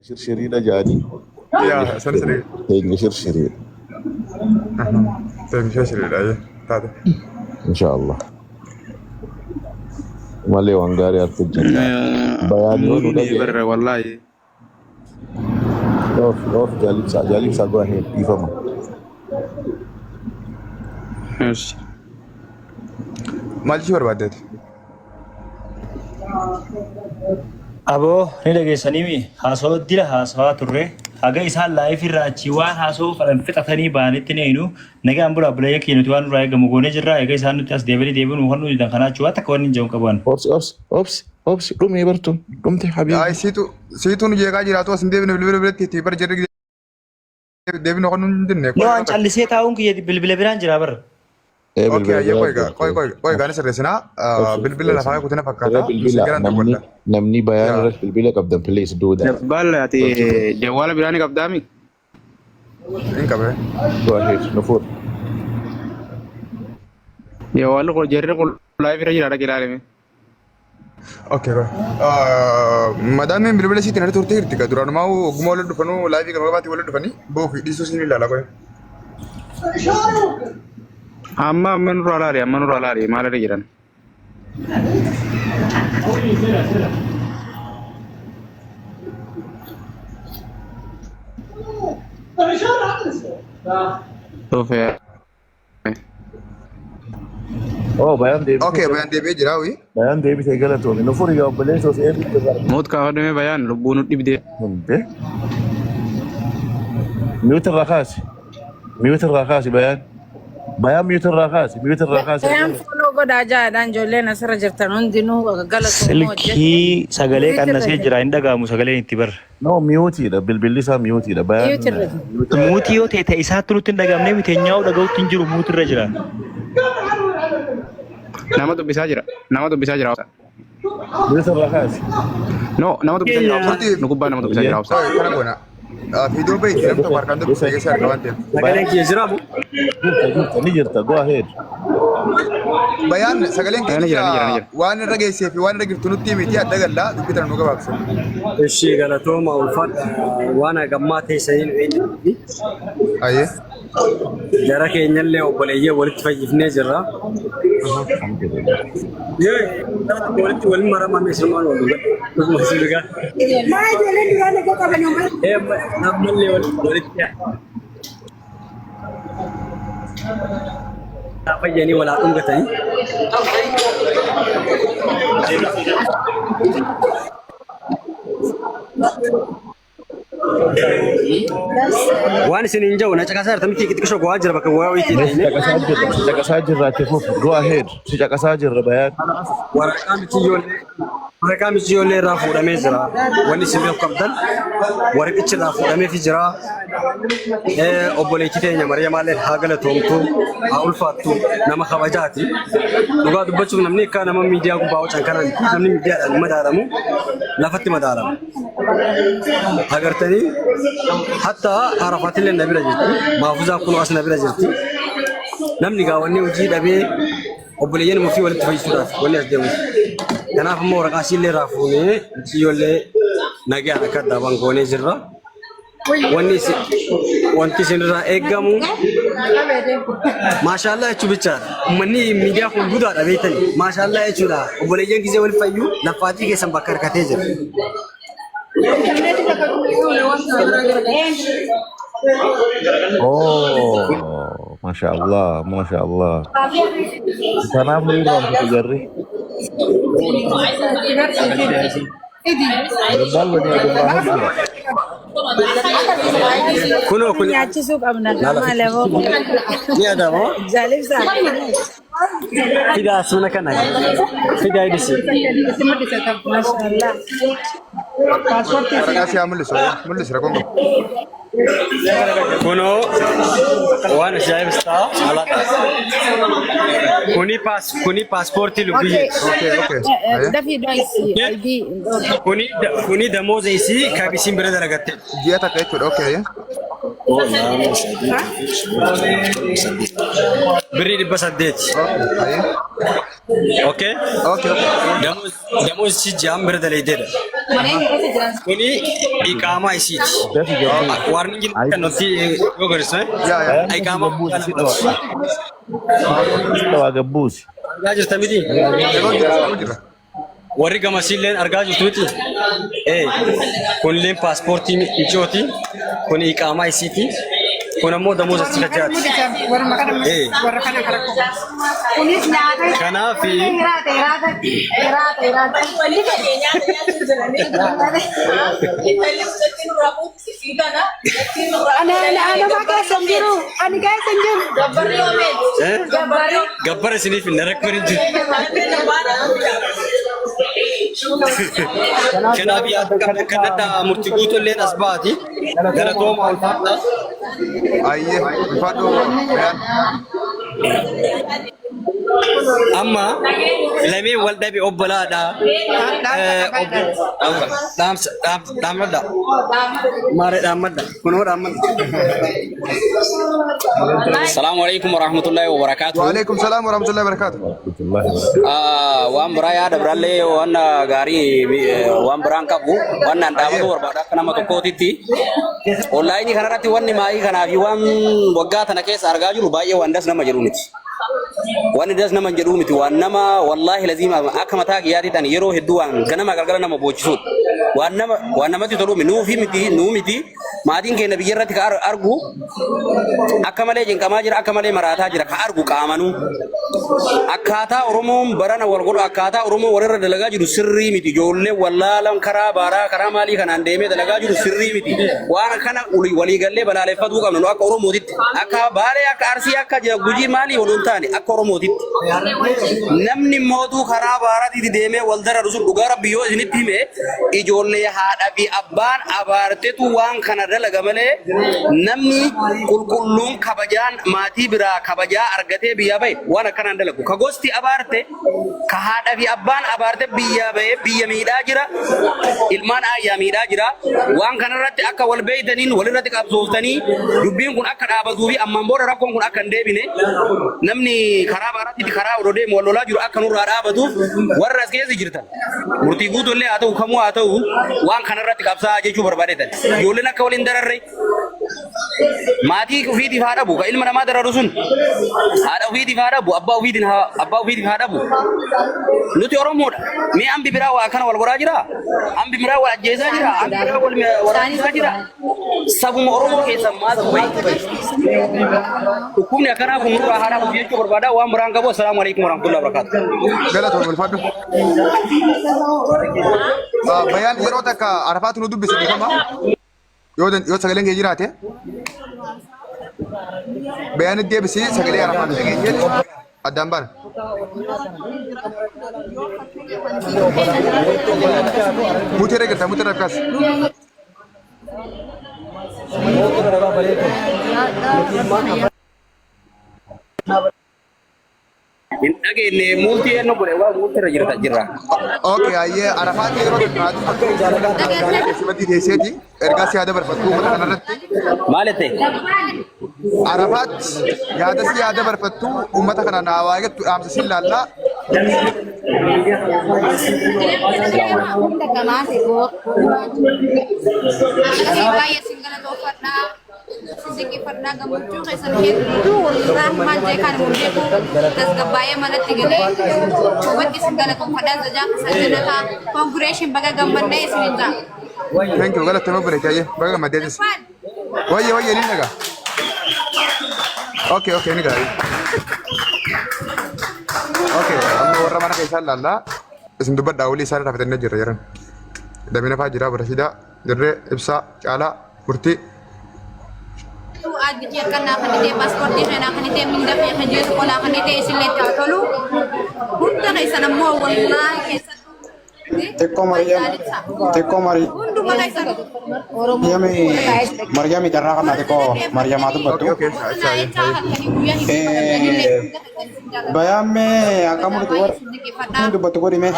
شرشرينا جاني يا سلسلة هي شرشرين طيب مش هشري الآية هذا ان شاء الله. مالي وانغاري ارتجل بياني ونو مؤمني برا والله. اوف جالب سا جو اهيد يفهم. ماشي. مال شو بربادت Aboo ni dhageessanii haasawaa dila haasawaa turre haga isaan laayif irraa achi waan haasawuu falan fixatanii baanitti neenu nagaan bula bulayya keenya nuti waan nurraa eegamu goonee jirra egaa isaan nuti as deebiin waan nuti dan kanaa waan takka waan hin jedhamu qaban. اوبس قومي برتون قمتي حبيبي. أي سيتو نجي قاعد يراتو أصلا ديفن بالبلد كتير برجع ديفن هون ندنة. No an callisee taa'uun kiyya bilbila biraan jira barra. أوكي يا كوي قاعد نسرسنا بالبلد لفاي كنتنا فكرنا بالبلا نمني بيان رش بالبلا قبل بليز دو ذات. Bala ati jawala birani kabdami. إنك به جو اهيد نفور. Jawala ko jerre ko live ra jira kira أوكي كوي مدام من بالبلد سيتنا رتورتي رتيكا دوران ما هو قمول دفنو لايف كمان باتي ولا دفني بوفي دي سوسيني لا لا كوي Amma nurra lari mala de jiran. To fe اوه بيان دي أوكي بيان دي بيجي راوي بيان دي بيتقالتوني نفور يا بليز وس ايه بتقال. mut ka hodeme bayan lubunu dibde. ميوت الرخاسي بيان ميوت الرخاسي Ayaan follow godhaa jaadhaan ijoolleen asirra jirtan hundinuu galatoomoo Silkii sagalee qannasee jira hin dhaga'amu sagaleen itti barra. نو ميوتي ده بالبليسا ميوتي ده بيان Muutii yoo ta'e isaatti nutti hin dhagamne miteenyaa dhaga'utti hin jiru muutirra jira. Nama dubbisa jira. ميوت الرخاسي. No, nama dubbisa jira. Nukubba nama dubbisa jira. كوي كنا قلنا في دبي كلام تو باركان دبي سيجي سير كمان تيم نجرتا جو اهيد. بيان سكالين نجرا. وانا رجع سيفي وانا رجع تنوتي ميتي أدقل لا دبي ترى نوكا باكس الشيء قالتهم أو الفات وأنا قمات هي سنين عيد أيه جرى كي نللي وبليه ولد في نجرة الحمد لله. ولد مرة ما مسلمان ولا بس مسلمان ما ijoolleen duraan egaa qaban yommuu إيه نعمل ولد فيني ولا أنقطعي وأنا سنين جو نجاك سار تمشي كده كشوك واجر بك واوي كده سيجا ساجر راتفوف جو اهيد سيجا ساجر بيان. ورقام يجيولي رافو رميزرا واني سيبيو قبضل ورقتش رافو رمي في جرا أبولي كتير مريم على حاجة تومتو أول فاتو نما خواجاتي نقعد بتشوف نمني كان نما ميديا كوباو كان نمني ميديا المدارمو لفتي مدارم أقرتني حتى عرفت لي النبي رجلتي ما فوزا كل أصلا نبي رجلتي نمني قاوني وجي دبي أبولي ينمو في ولد في سورة ولا أسدوي kanaaf immoo waraqaa siillee raafuunee ijoollee nagaa akka daban goonee jirra. Wanti isinirraa eegamu maashaallah jechuun bichaadha. Uummanni miidiyaa kun guddaadha beektanii maashaallah jechuudha. Obboleeyyan gisee wal fayyuu laffaatii keessan bakka harkatee jira. اوه ما شاء الله ما شاء الله. كان عامل ايه رام تجري؟ Kunoo kun nyaachisuu qabna gama lemoo ni adamoo jaalibsaa fidaa suna kana fidaa idisi. maashaallah paaspoortii رجع ملص رقم Kunoo waan ajaa'ibsiisaa alaata. Kuni paaspoortii lubbiyyee. أوكي dafii dho'isi aydii Kuni damooza isii kaabisiin bira dalagatte. جيتك أيتود أوكي Birrii 800. أيه اوكي اوكي اوكي دموز شي جام برد ليدر كوني إقامة يسيت وارنين جدا نتي يوغرسة يا يا إقامة Tawa gabbuus. راجل تمدي جرا warri gamasiilleen argaa jirtuuti kunilleen paaspoortii ijooti kun iqaamaa isiiti kun ammoo damuusa achi kajaati kanaaf gabbara isiniif hin rakkoon jiru kanaaf yaada kanadda murtii guutuulleen as baati galatooma ulfaadha ايه بفادو بيان amma lameen wal dhabe obbolaadha dhaammadha maare dhaammadha kunoo dhaammadha Assalamu alaikum warahmatullahi wabarakatuh. وعليكم السلام ورحمه الله وبركاته Waan biraa yaada biraallee waan gaarii waan biraan qabu waan dhaamatu barbaada akka nama tokkootitti onlaayinii kanarratti wanni maayii kanaaf waan waggaa tana keessa argaa jiru baay'ee waan das nama jedhu miti. Waan das nama jedhu miti waan nama wallahi lazima akka mataa kiyyaatti tan yeroo hedduu waan ganama galgala nama boochisudha. Waan namatti tolu nuu miti maatiin keenya biyya irratti ka argu akka malee jinqamaa jira akka malee maraataa jira ka argu qaamanuu akkaataa Oromoon barana wal godhu akkaataa Oromoon walirra dalagaa jiru sirrii miti ijoollee wallaalan karaa baaraa karaa maalii kanaan deemee dalagaa jiru sirrii miti waan kana walii gallee balaaleffatuu qabna nu akka Oromootitti akka Baalee akka Arsii akka Gujii maalii wal taane akka Oromootitti namni mootuu karaa baaraatitti deemee wal dararu sun dhugaa rabbi yoo isinitti hime ijoollee haadha fi abbaan abaartetu waan kana dalaga malee namni qulqulluun kabajaan maatii biraa kabajaa argatee biyyaa bahe waan akkanaan dalagu ka gosti abaarte ka haadha fi abbaan abaarte biyyaa bahe biyya miidhaa jira ilmaan ayyaa miidhaa jira waan kanarratti akka wal beeytaniin walirratti qabsooftanii dubbiin kun akka dhaabatuu fi ammaan booda rakkoon kun akka hin deebine namni karaa baaraatti karaa odoo deemu wal lolaa jiru akka nurraa dhaabatuuf warra as keessa jirtan murtii guutuullee haa ta'u kamuu haa ta'u waan kanarratti qabsaa jechuu barbaadetan ijoolleen akka waliin dararre maatii ofiitiif haa dhabu ka ilma namaa dararu sun haadha ofiitiif haa dhabu abbaa ofiitiif haa dhabu nuti Oromoodha mee ambi biraa waa kana wal goraa jira ambi biraa wal ajjeesaa jira ambi biraa wal waraanisaa jira sabuma Oromoo keessa maal bayi hukumni akkanaa kun nurraa haa dhabu jechuu barbaada waan biraan qabu assalaamu alaikum warahmatullahi wabarakatuh غلط بالفادو بيان يروتك عرفات ندب بس كما يود سجلين جيراته بيان الدي بس سجلين عرفات الدمبر مترك كاس Ini multi anu boleh wah multi rajira. Oke, aye Arafat yerootك seperti deseti ergasi ada berfatu makanan Malete. Arafat yaada si yaada barfattu ummata kana naawaaget amsa sillalla Sisi pernah gamucu kesan itu rahman jekan mundeku tas gabaya malat tigale coba kisengala kumpada saja kesana ha congregation baga gambar na isininja thank you galat tamo bere jaye baga madedes waye ni naga okay ni gari okay amma warra mana kai sallalla isin dubar dawli sar ta fitan najira yaran da mina fajira barashida dirre ibsa cala kurti tu adi kan akan ide paspor dia akan ide minda ya haji sekolah akan ide isilet tolu punta na isa na mo wallahi kesa Teko Mari undu malai sa Yami Mariami karena kan teko Mariam itu betul bayame akamu itu betul kok dime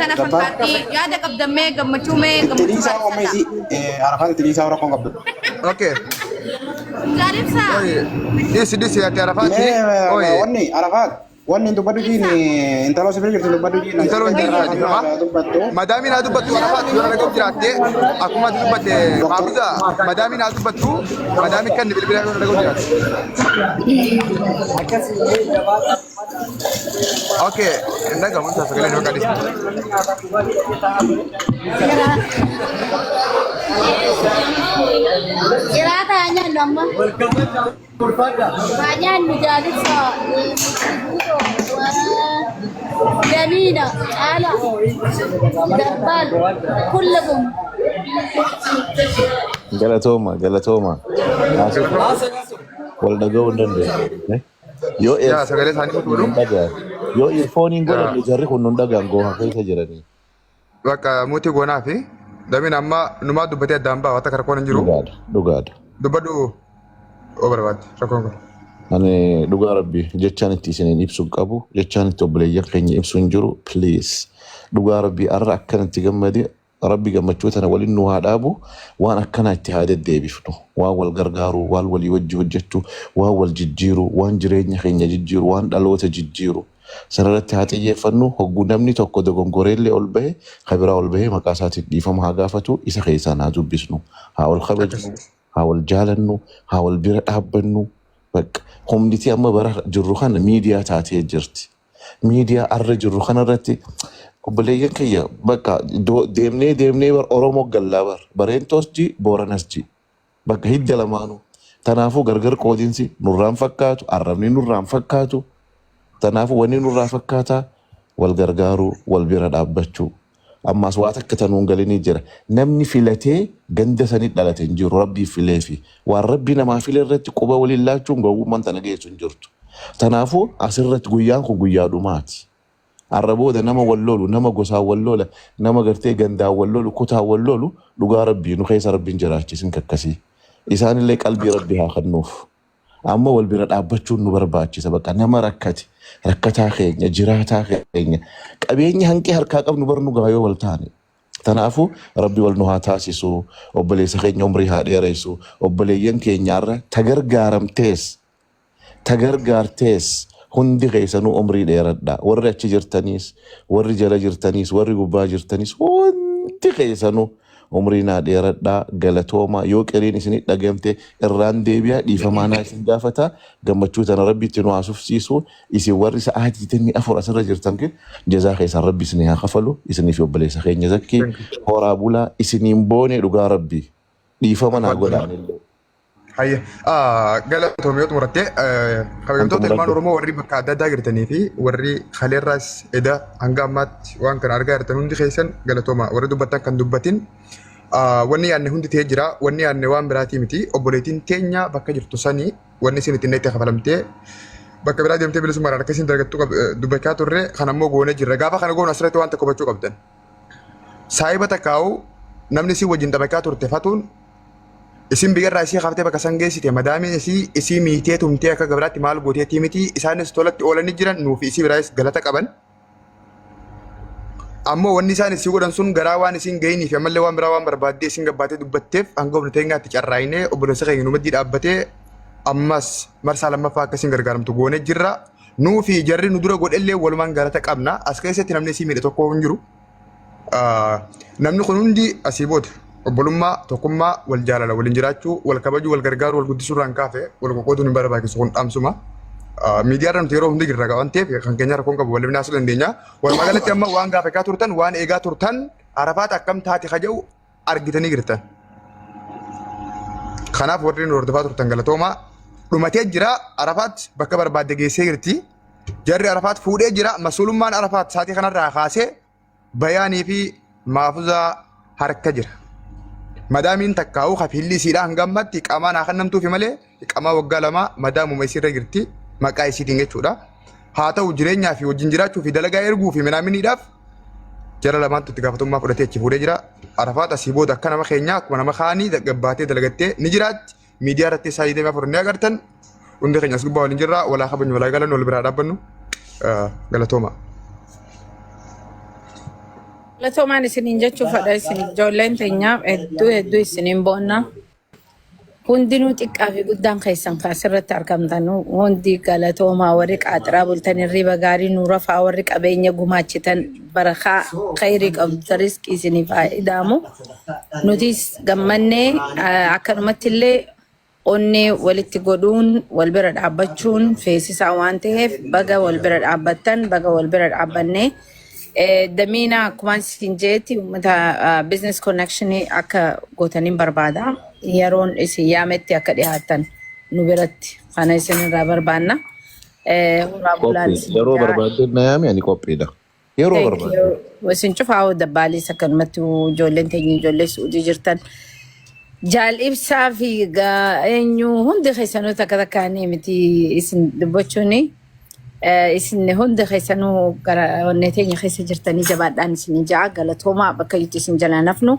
tanah fakati ya ada kabdame gamacume jadi saya ngomong sih Arafat jadi saya orang kongkap oke Jarif sa disi ya Arafat ini Arafat Wanni dubbadhu jiin intalo sifir jirtu dubbadhu jiin. Intalo jirtu madami na dubbatu arafat yoo na gab jiraatte akkuma dubbatte maabuza madami na dubbatu madami kan bilbila yoo na gab jiraatte. Okay, ndaga mun sa sagale no kadis. Irata hanya nama. Banyak menjadi جميلة على جبال كلهم Galatooma. Wal dhaga'uu hin dandeenye. Yoo Ya sagale sani fuudhu. yoo earphone godhanne jarri kun nun dhagaan gooha keessa jiranii. Bakka muti goonaa fi damin amma numaa dubbatee addaan baa wata karkoon hin jiru. Dhugaadha. Dubbadhu oo barbaadde rakkoon kun. Ani dhugaa rabbi jechaan itti isiniin ibsu qabu jechaan itti obboleeyyan keenya ibsu hin jiru please dhugaa rabbi arra akkanatti gammade rabbi gammachuu tana waliin nu haa dhaabu waan akkanaa itti haa deddeebifnu waan wal gargaaru waan walii wajji hojjechuu waan wal jijjiiru waan jireenya keenya jijjiiru waan dhaloota jijjiiru sanarratti haa xiyyeeffannu hogguu namni tokko dogongoreellee ol bahe kabiraa ol bahe maqaa isaatiin dhiifama haa gaafatu isa keessaan haa dubbisnu haa wal kabajnu haa wal jaalannu haa wal bira dhaabbannu bakka humniti amma bara jirru kana miidiyaa taatee jirti. Miidiyaa arra jirru kanarratti obboleeyyan kiyya bakka deemnee bar Oromoo gallaa bareentoos ji Booranas ji bakka hidda lamaanuu. Tanaafuu gargar qoodinsi nurraan fakkaatu arrabni nurraan fakkaatu tanaafuu wanni nurraa fakkaataa wal gargaaruu wal bira dhaabbachuu. Ammas waa takka tanuun galinii jira. Namni filatee ganda sanit dhalate hin jiru rabbii filee fi waan rabbi namaa filee irratti quba waliin laachuun gowwummaan tana geessu hin jirtu. Tanaafuu asirratti guyyaan kun guyyaa dhumaati. Arrabooda nama wallolu, nama gosaan wallola, nama gartee gandaan wallolu, kutaan wallolu dhugaa rabbii nu keessa rabbiin jiraachisin kakkasii. Isaanillee qalbii rabbii haa kennuuf. Amma wal bira dhaabbachuun nu barbaachisa bakka nama rakkate. Rakkataa keenya jiraataa keenya qabeenya hanqee harkaa qabnu barnu gaayoo wal taane tanaafu rabbi wal nu haa taasisu obboleessa keenya umrii haa dheeressu obboleeyyan keenyaarra tagargaartees hundi keessanuu umrii dheeradha warri achi jirtaniis warri jala jirtaniis warri gubbaa jirtaniis hundi keessanuu umrii naa dheeradha galatooma yoo qeriin isinit dhageemte irraan deebi'a dhiifamaanaa isin gaafata gammachuu tana rabbitti nu haasufsiisu isin warri sa'aatii 24 asirra jirtan kin jazaa keessan rabbi isin haa kafalu isiniif obboleessa keenya zakki horaa bulaa isiniin boone dhugaa rabbi dhiifamanaa godhaanillee. Hayya galatoomiyoo xumurattee kabajamtoota ilmaan Oromoo warri bakka adda addaa jirtanii fi warri kaleerraas eda hanga ammaatti waan kana argaa jirtan hundi keessan galatooma warri dubbattan kan dubbatin wanni yaadne hundi ta'ee jira wanni yaadne waan biraatii miti obboleettiin teenya bakka jirtu sanii wanni isin ittiin itti kafalamtee bakka biraa deemtee bilisummaan akka isin dargattu dubbachaa turre kan ammoo goonee jirra gaafa kana goonu asirratti waan tokko hubachuu qabdan saayiba takkaa'u namni isin wajjin taphachaa turte fatuun isin biyyarraa isii haftee bakka san geessite madaamiin isii miitee tumtee akka gabiraatti maal gooteetii miti isaanis tolatti oolanii jiran nuufi isii biraayis galata qaban. Ammoo wanni isaan isii godhan sun garaa waan isin gahanii fi ammallee waan biraa waan barbaaddee isin gabbaatee dubbatteef hanga humna teenyaatti carraa'inee obboleessa keenya numaddii dhaabbatee ammas marsaa lammaffaa akka isin gargaaramtu goonee jirra. Nuufi jarri nu dura godhellee walumaan galata qabna as keessatti namni isii miidhe tokko hin jiru. Namni kun hundi asii booda. Obbolummaa tokkummaa wal jaalala waliin jiraachuu wal kabajuu wal gargaaruu wal guddisuu irraan kaafee wal qoqqooduun hin barbaachisu kun dhaamsuma. Miidiyaa irra nuti yeroo hundi jirra waan ta'eef kan keenya rakkoon qabu walii naasuu dandeenya. Walumaa galatti amma waan gaafachaa turtan waan eegaa turtan Arafaat akkam taate kaja'u argitanii jirtan. Kanaaf warri nu hordofaa turtan galatoomaa dhumatee jira Arafaat bakka barbaadde geessee jirti. Jarri Arafaat fuudhee jira masuulummaan Arafaat saatii kanarraa kaasee bayaanii fi maafuzaa harka jira. Madaamiin takkaa'uu kafilli isiidhaa hanga ammatti qaamaan haa kennamtuufi malee qaamaa waggaa lama madaamuma isiirra jirti maqaa isiitiin jechuudha. Haa ta'u jireenyaa fi wajjin jiraachuu fi dalagaa erguu fi minaaminiidhaaf jara lamaantu itti gaafatamummaa fudhatee achi fuudhee jira. Arafaat asii booda akka nama keenyaa akkuma nama kaanii gabbaatee dalagattee ni jiraatti. Miidiyaa irratti isaa deemee afur ni agartan. Hundi keenya as gubbaa waliin jirra walaa kabajnu walaa galannu wal biraa dhaabbannu galatooma. Galatoomaan isiniin jechuu fadha isin ijoolleen teenyaaf hedduu isiniin boonna. hundinuu xiqqaa fi guddaan keessan kaasirratti argamtan hundi galatoomaa warri qaaxiraa bultan hirriba gaarii nuura fa'aa warri qabeenya gumaachitan barakaa khayrii qabdu riskii isiniif haa idaamu. Nutis gammannee akkanumatti illee onnee walitti godhuun wal bira dhaabbachuun feesisaa waan ta'eef baga wal bira dhaabbattan baga wal bira dhaabbannee. Damiina akkuma isin jeetti uummata business connection akka gootaniin barbaada. Yeroon isin yaametti akka dhiyaatan nu biratti kana isinirraa barbaanna. Yeroo barbaadde na yaame ani qophiidha. Yeroo barbaadde. Isin cufaa dabbaalis akkanumatti ijoolleen teenya ijoollee suudii jirtan. Jaal ibsaa fi eenyu hundi keessanuu takka takkaanii miti isin dubbachuuni. Isin hundi keessanuu gara onnee teenya keessa jirtanii jabaadhaan isin ja'a galatoomaa bakka itti isin jalaa nafnu.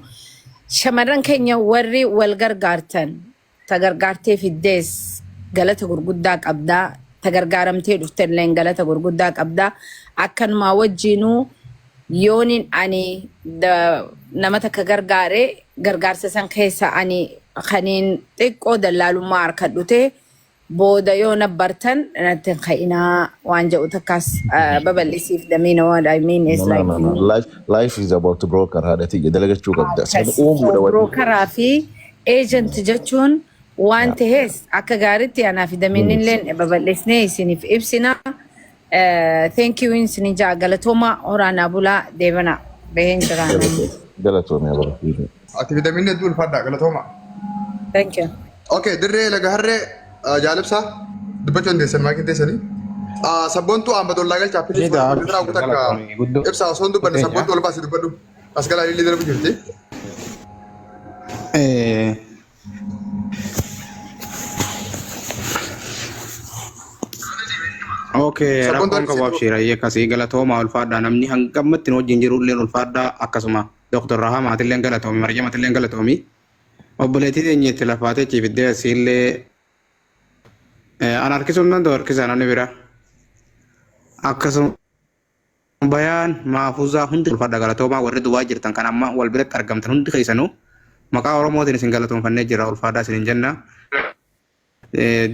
Shamarran keenya warri wal gargaartan tagargaartee fiddees galata gurguddaa qabdaa tagargaaramtee dhuftellee galata gurguddaa qabdaa akkanumaa wajjinuu yooniin ani nama takka gargaaree gargaarsa san keessa ani kaniin xiqqoo dallaalummaa harkadhutee booda yoo nabbartan natti ka'inaa waan jedhu takkaas babal'isiif damiina what I mean is like life is about broker haadhati dalagachuu qabda. Brokeraa fi agent jechuun waan ta'ees akka gaariitti anaa fi damiinni illee babal'isnee isiniif ibsina. Thank you isin jaa galatooma oraanaa bulaa deebana baheen jiraana. Galatooma yaa barbaadu. Ati fi damiinni hedduu ulfaadha galatooma. Thank you. Okay, dirree laga harree jaalibsaa dubbachuun deessan maakin teessanii. Sabboontu Ahmadollaa Galchaa Filis irraa kutakka ibsaa osoo hin dubbanne sabboontu ol baasii dubbadhu. As galaa illee darbu jirti. Okay, rakkoon qabaaf shiraayee akkasii galatooma ulfaadhaa namni hangammatti nu wajjin jiru illee ulfaadhaa akkasuma Dr. Rahamaat illee galatoomi Marjamat illee galatoomi. Obboleettii teenya itti lafaatee ciifiddee asii illee an harkisuun danda'u harkisaan ani bira. Akkasuma bayaan maafuzaa hundi ulfaadha galatoomaa warri duwwaa jirtan kan amma wal biratti argamtan hundi keessanuu maqaa Oromootiin isin galatoomfannee jira ulfaadhaa isin jenna.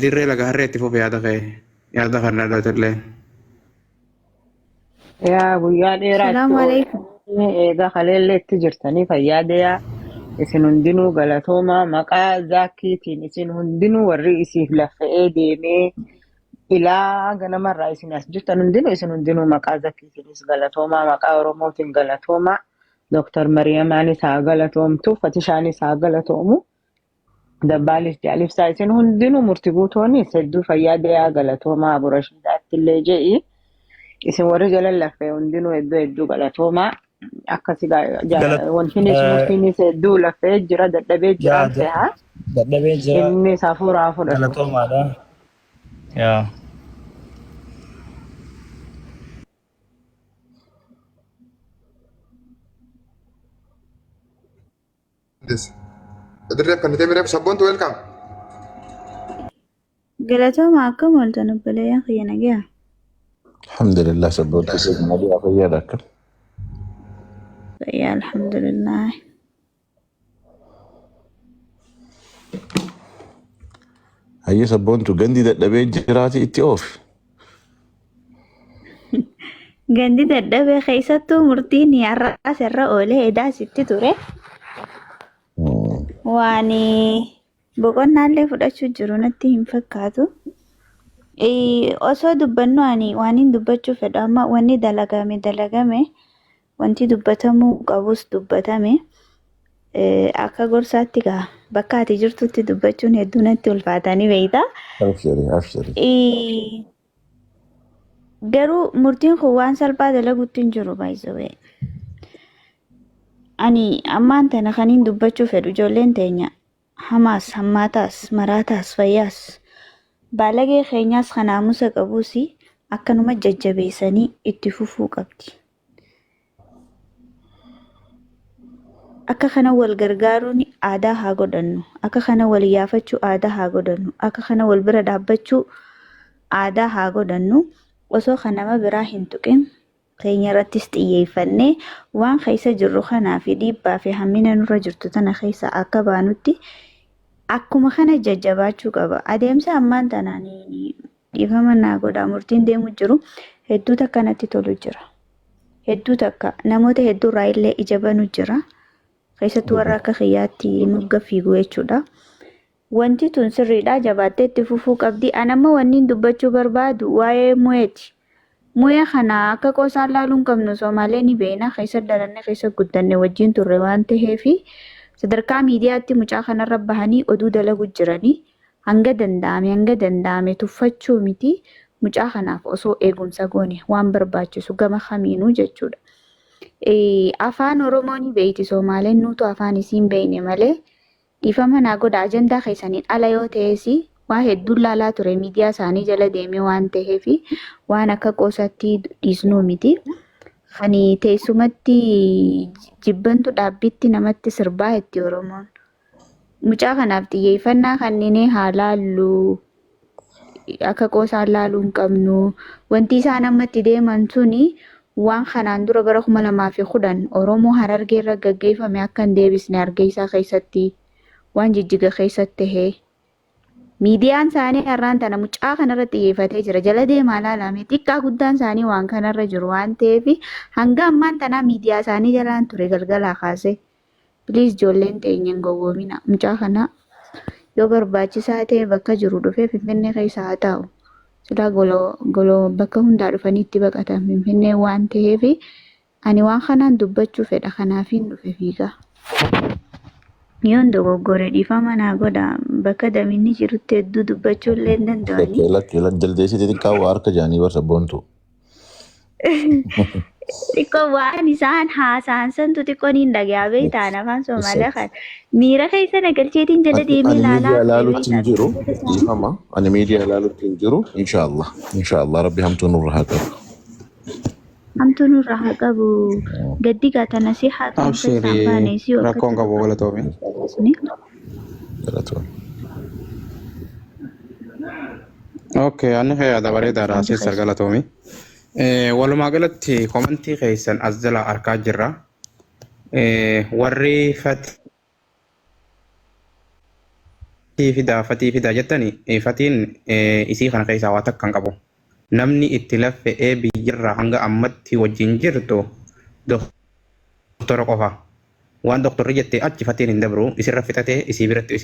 Dirree laga harree itti fufee yaada kan dhalatillee. Yaa guyyaa dheeraatti eegaa kaleellee itti jirtanii fayyaadayaa isin hundinuu galatoomaa maqaa Zaakiitiin isin hundinuu warri isiif lafa'ee deemee ilaa ganamarraa isin as jirtan hundinuu isin hundinuu maqaa Zaakiitiinis galatoomaa maqaa Oromootiin galatoomaa Dr. Mariyamaanis haa galatoomtu Fatishaanis haa galatoomu Dabbaalis Jaalibsaa isin hundinuu murtii guutoonnis hedduu fayyaadayaa galatoomaa Burashidaatti illee je'i isin warri jala lafee hundinuu hedduu galatoomaa akkasi wantinis murtiinis hedduu lafee jira dadhabee jira ta'aa dadhabee jira inni safuuraa fudhatu galatoomaadha yaa Dirreef kan deemee sabboontu welcome. Galatooma akkam ooltan obboleeyyan kiyya nagaa. Alhamdulillah sabboontu seeqna dhiyaa fayyaadha akka. Fayyaa alhamdulillah. Hayya sabboontu gandi dadhabee jiraati itti oofi. Gandi dadhabee keessattuu murtiin har'aas irra oolee edaa sitti ture. Waan boqonnaallee fudhachuu jiru natti hin fakkaatu. Osoo dubbannu ani waan hin dubbachuu fedhu amma wanni dalagame wanti dubbatamuu qabus dubbatame akka gorsaatti gaa bakka ati jirtutti dubbachuun hedduu natti ulfaatanii beektaa. Garuu murtiin kun waan salphaa dalaguutti hin jiru baay'isawee. Ani ammaan tana kaniin dubbachuu fedhu ijoolleen teenya hamaas hammaataas maraataas fayyaas baalagee keenyaas kan naamusa qabuus akkanuma jajjabeessanii itti fufuu qabdi. Akka kana wal gargaaruun aadaa haa godhannu. Akka kana wal yaafachuu aadaa haa godhannu. Akka kana wal bira dhaabbachuu aadaa haa godhannu. Osoo kan nama biraa hin tuqin keenya irrattis xiyyeeffannee waan keessa jirru kanaa fi dhiibbaa fi hammina nurra jirtu tana keessa akka baanutti akkuma kana jajjabaachuu qaba. Adeemsa ammaan tanaanii dhiifama naa godhaa murtiin deemu jiru hedduu takka natti tolu jira. Hedduu takka namoota hedduurraa illee ija banu jira. Keessattuu warra akka kiyyaatti nugga fiigu jechuudha. Wanti tun sirriidha jabaattee itti fufuu qabdi. Anamma wanni dubbachuu barbaadu waa'ee mu'eeti. Mu'ee kana akka qoosaan laaluun qabnu Somaalee ni beena. Keessa dalanne keessa guddanne wajjin turre waan ta'eefi sadarkaa miidiyaatti mucaa kanarra bahanii oduu dalagu jiranii hanga danda'ame tuffachuu miti. Mucaa kanaaf osoo eegumsa goone waan barbaachisu gama kamiinuu jechuudha. Afaan Oromoo ni beeyti Somaaleen nuutu afaan isiin beeyne malee dhiifama naa godha ajandaa keessaniin ala yoo ta'es waa hedduun laalaa ture miidiyaa isaanii jala deemee waan ta'eef waan akka qoosatti dhiisnuu miti. Kan teessumatti jibbantu dhaabbitti namatti sirbaa itti Oromoon. Mucaa kanaaf xiyyeeffannaa kanneen haa laallu. Akka qoosaan laaluu hin qabnu. Wanti isaan ammatti deeman suni waan kanaan dura bara 2010 Oromoo Harargee irra gaggeeffame akka hin deebisne Hargeysaa keessatti waan jijjiga keessatti tahee. Miidiyaan isaanii har'aan tana mucaa kanarra xiyyeeffatee jira. Jala deemaa laalame xiqqaa guddaan isaanii waan kanarra jiru waan ta'eef hanga ammaan tanaa miidiyaa isaanii jalaan ture galgalaa kaase. Please ijoolleen teenya hin gowwoomina. Mucaa kana yoo barbaachisaa ta'e bakka jiru dhufee Finfinnee keessa haa taa'u. Silaa goloo bakka hundaa dhufanii itti baqatan Finfinnee waan ta'eef ani waan kanaan dubbachuu fedha kanaafiin dhufe fiigaa. Yoon dogoggore dhiifama naa godha bakka daminni jirutti hedduu dubbachuu illee hin danda'anii. Lakki jaldeessii xixiqqaa waa harka jaanii barsa boontu. Xiqqoo waan isaan haasa'an santu xiqqoon hin dhagayaa beektaan afaan Somaaliyaa kan miira keessa nagalcheetiin jala deemee Miidiyaa ilaaluutti hin jiru dhiifama. Ani miidiyaa ilaaluutti hin jiru inshaallah rabbi hamtuu nurra haa qabu. Hamtuu nurra haa qabu. Gaddi gaatana si haa qabu. Abshirii rakkoon qabu galatoome. Okay, anni yaada bareedaadha Sister Galatoomi. Walumaa galatti komantii keessan as jala argaa jirra. Warri fatii fidaa jettanii fatiin isii kana keessaa waa takka hin qabu. Namni itti laffe'ee biyyarraa hanga ammatti wajjin jirtu doktora qofa. Waan doktorri jettee achi fatiin hin dabru isirra fixatee isii biratti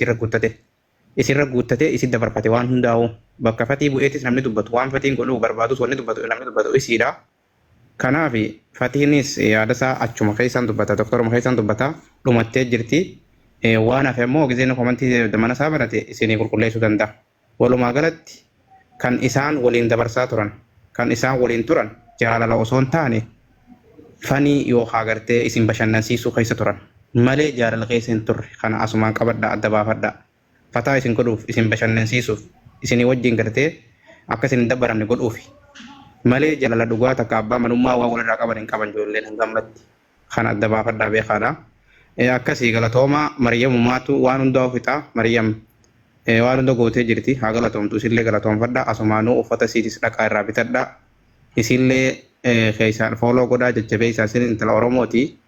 isirra guuttatee isi dabarfate waan hundaa'u bakka fatii bu'eetis namni dubbatu waan fatiin godhuu barbaadus wanni dubbatu namni dubbatu isiidha. Kanaaf fatiinis yaadasaa achuma keessaan dubbata doktoruma keessaan dubbata dhumattee jirti. Waan hafe immoo gizeen komantii mana isaa barate isinii qulqulleessuu danda'a. Walumaa galatti kan isaan waliin dabarsaa turan kan isaan waliin turan jaalala osoo hin taane fanii yoo agartee isin bashannansiisuu keessa turan malee jaalala keessa hin turre kana asumaan qabadhaa adda baafadhaa. Fataa isin godhuuf isin bashannansiisuuf isinii wajjin gartee akka isin hin dabbaramne godhuuf malee jaalala dhugaa takka abbaa manummaa waan walirraa qaban hin qaban ijoolleen hangammatti kana adda baafadhaa beekaadha. Akkasii galatooma Maryamummaatu waan hundaa ofixaa Maryam waan hunda gootee jirti haa galatoomtu isillee galatoomfadha asumaanuu uffata siitis dhaqaa irraa bitadha isillee keessaan fooloo godhaa jajjabeessaa isin intala Oromooti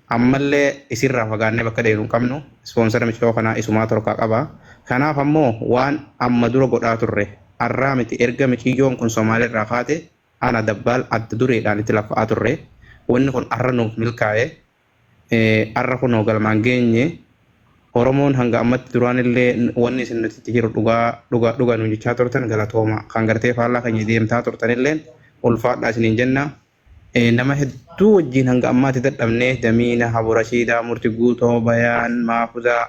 ammallee isirraa fagaannee bakka deemuu qabnu ispoonsara michoo kanaa isumaa torkaa qaba. Kanaaf ammoo waan amma dura godhaa turre arraa miti erga michiyyoon kun Somaalee irraa kaate ana dabbaal adda dureedhaan itti laffa'aa turre wanni kun arra nuuf milkaa'ee arra kunoo galmaan geenye Oromoon hanga ammatti duraan illee wanni isin nuti jiru dhugaa nu jechaa turtan galatooma kan gartee faallaa keenya deemtaa turtan illeen ulfaadhaa isiniin jenna. Nama hedduu wajjin hanga ammaatti dadhabnee Damiina Haburashiidaa Murtii Guutoo Bayaan Maafuzaa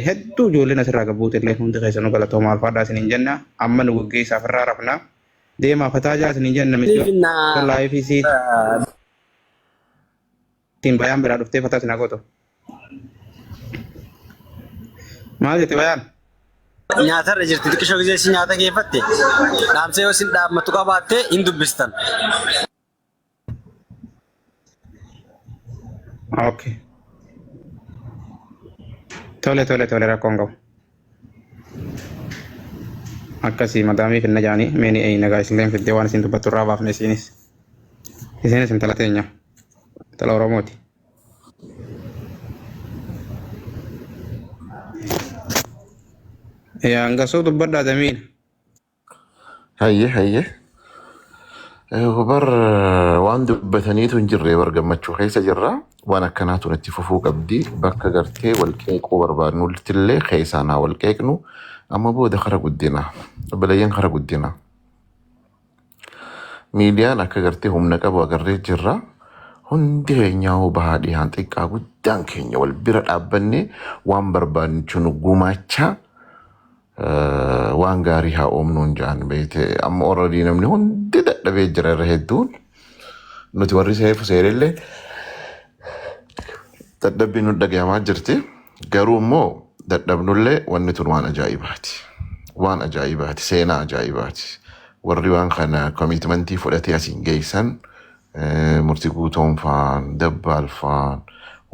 hedduu ijoolleen asirraa gabbuute illee hundi keessanuu galatooma ulfaadhaa isiniin jenna. Amma nu gaggeessaaf irraa rafna deemaa fataajaa isiniin jenna miti laayifisii Bayaan biraa dhuftee fataa isin hagoto. Maal jettee Bayaan? Nyaatarra jirti xiqqishoo gisee si nyaata geeffatte dhaamsee yoo isin dhaabbatu qabaatte hin dubbistan. Okay. Tole rakkoon qabu. Akkasii madaamii finna jaanii meeni nagaa isilleen fiddee waan isin dubbattu irraa baafne isinis intala teenya intala Oromooti. يا انقصوا دبر دمين هيه وبر وان دبتنيتو نجري ورقمتشو خيسة جرا وانا كاناتو نتففو قبدي بكا قرتي والكيك وبربان نولتلي خيسانا والكيكنو اما بودا خرقو الدينا بلايين خرقو الدينا ميديان اكا قرتي هم نقابو اقريت جرا هندي غينياو بهادي هانتيكا قدان كينيا والبرد ابني وان بربان چنو قوماچا waan gaarii haa oomnuun jaan beete amma already namni hundi dadhabee jira irra hedduun nuti warri seefu seerellee dadhabbii nu dhagayamaa jirti garuu immoo dadhabnullee wanni tun waan ajaa'ibaati seenaa ajaa'ibaati warri waan kana komitmentii fudhatee asiin geessan murtii guutoon faan dabbaal faan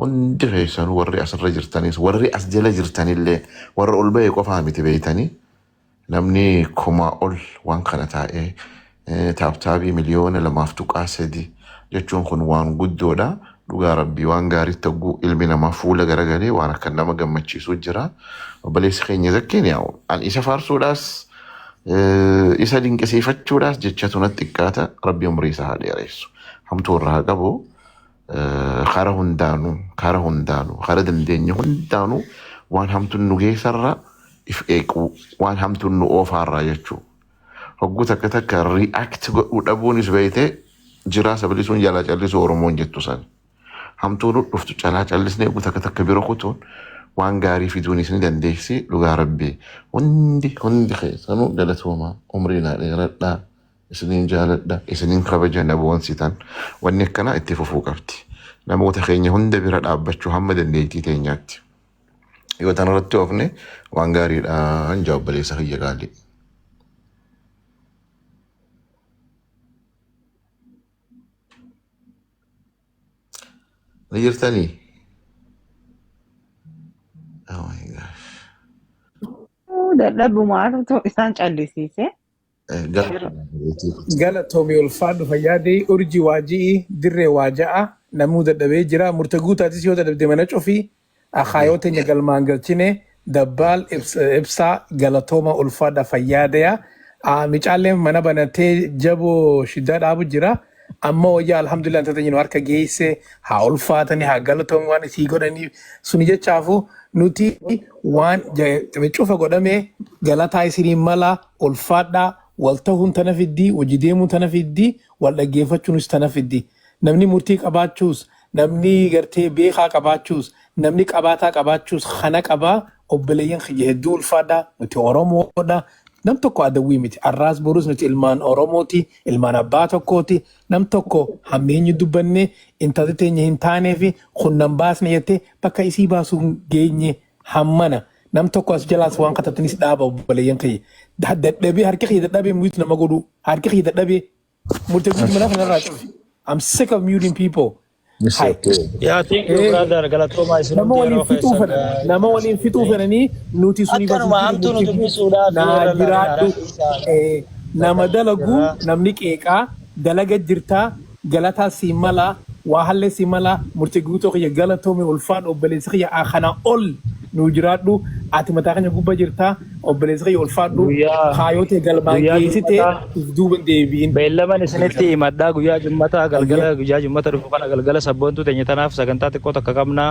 hundi keessan warri asirra jirtanis warri as jala jirtanillee warra ol ba'e qofaa miti beeytanii namni kuma ol waan kana taa'ee taabtaabii miliyoona 2.3 jechuun kun waan guddoodha dhugaa rabbii waan gaarii ta'uu ilmi namaa fuula garagalee waan akka nama gammachiisu jira obboleessi keenya zakkiin yaa'u an isa faarsuudhaas isa dinqisiifachuudhaas jechatu natti xiqqaata rabbi umrii isaa haa dheeressu hamtuu irraa qabu خاره هندانو خاره دنديني هندانو وان همتو نوغي سرّا إفئيكو وان همتو نو أوفار رايتشو هقو تكتك رياكت ودابونيس بيتي جراسة بليسون جالا جاليسو ورمون جتو سان همتو رفتو جالا جاليسني هقو تكتك بيروخوتون وان غاري في دونيسني دنديسي لغا ربي هندي خيسانو دلتوما عمرنا لغرد isinin jaaladha isinin kabaja naboon sitan wanni akkana itti fufuu qabdi namoota keenya hunda bira dhaabbachuu hamma dandeettii teenyaatti yoo tan irratti oofne waan gaariidhaan jawabbaleessa kiyya gaalii. Ni jirtanii? Oh my gosh. Dadhabu maaltu isaan callisiise? galatoomii ulfaadhu fayyaadee urjii waajii dirree waaja'a namuu dadhabee jira murtaguutaatis yoo dadhabde mana cufii akaayoo teenya galmaan galchine dabbaal ibsaa galatooma ulfaadha fayyaadeya micaalleen mana banatee jaboo shiddaa dhaabu jira amma wayyaa alhamdulillah tata jinu harka geesse haa ulfaatanii haa galatoomi waan isii godhanii suni jechaafu nuti waan cufa godhame galataa isinii mala ulfaadha waltahun tanafiddi wajideemun tanafiddi wal dhaggeeffachuunis tanafiddi namni murtii qabaachuus namni gartee beekaa qabaachuus namni qabaataa qabaachuus kana qabaa obboleeyyan kiyya hedduu ulfaadha nuti oromoodha nam tokko adawwii miti arraas borus nuti ilmaan oromooti ilmaan abbaa tokkooti nam tokko hammeenyi dubbanne intalli teenya hin taaneefi kunnan baasne jettee bakka isii baasuun geenye hammana nam tokko as jalaas waan katatanis dhaaba obboleeyyan kiyya dadhabee harki kiyya dadhabee muyuutu nama godhu harki kiyya dadhabee murtee guutuu mana kanarraa cufi I'm sick of muting people. Hi. Yeah, thank you, brother. Galatoma is nama waliin fixuu fedhanii nuti suni na jiraadhu nama dalagu namni qeeqaa dalaga jirtaa galataa si mala waa hallee si mala murtee guutuu kiyya galatoomii ulfaadhu obboleessi kiyya akana ol nu jiraadhu ati mataa keenya gubbaa jirtaa obboleessi kiyya ulfaadhu kaayotee galmaan geessite duuban deebiin. Beellaman isinitti himadhaa guyyaa jummataa galgala guyyaa jummata dhufu kana galgala sabboontuu teenya tanaaf sagantaa xiqqoo takka qabnaa.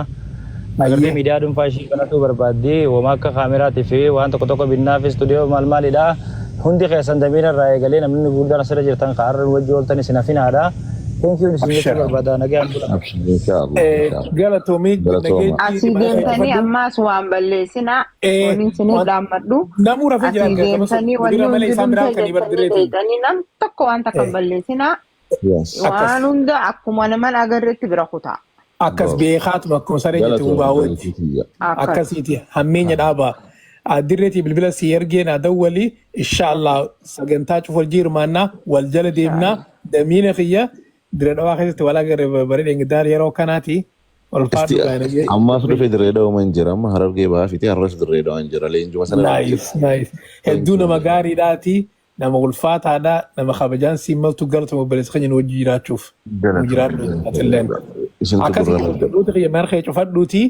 Agartee miidiyaa dhuunfaa ishii kanatu barbaaddee waan akka kaameraatii fi waan tokko binnaaf istuudiyoo maalidha. Hundi keessan damiira irraa eegalee namni guddaan asirra jirtan kaarra wajji ooltan isin hafinaadha. Thank you. Galatoomii asii deemtanii ammaas waan balleessinaa waliin sinii dhaammadhu asii deemtanii waliin nam tokko waan takka balleessinaa waan hunda akkuma naman agarreetti bira kutaa. Akkas beekaatuma akkuma saree jetti hubaawwatti akkasiiti hammeenya dhaabaa. Dirreetii bilbila si ergeen adawwali inshaallah sagantaa cufur jirmaannaa wal jala deemnaa damiina kiyya dire dhawaa keessatti walaa gara bareedeen gidaar yeroo kanaati wal faadhu gaanagee. Ammaas dhufee dirree dhawaa man jira amma harargee bahaa fiti harras dirree dhawaa jira leenjuma sana. Nice. Hedduu nama gaariidhaati nama ulfaataadha nama kabajaan simmaltu galatuma obboleessa keenya nu wajji jiraachuuf. Nu jiraadhu atilleen. Akkasii dhaloota kiyya marqee cufadhuuti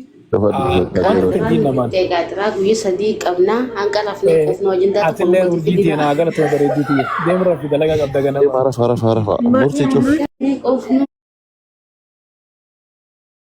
Tegaatira guyyaa sadii qabna hanga lafni qofna wajjin dha. Atillee urjiitii naa gara ta'e bareeddiitii. Deemra fi dalagaa qabda ganama. Rafa. Murtii cuuf.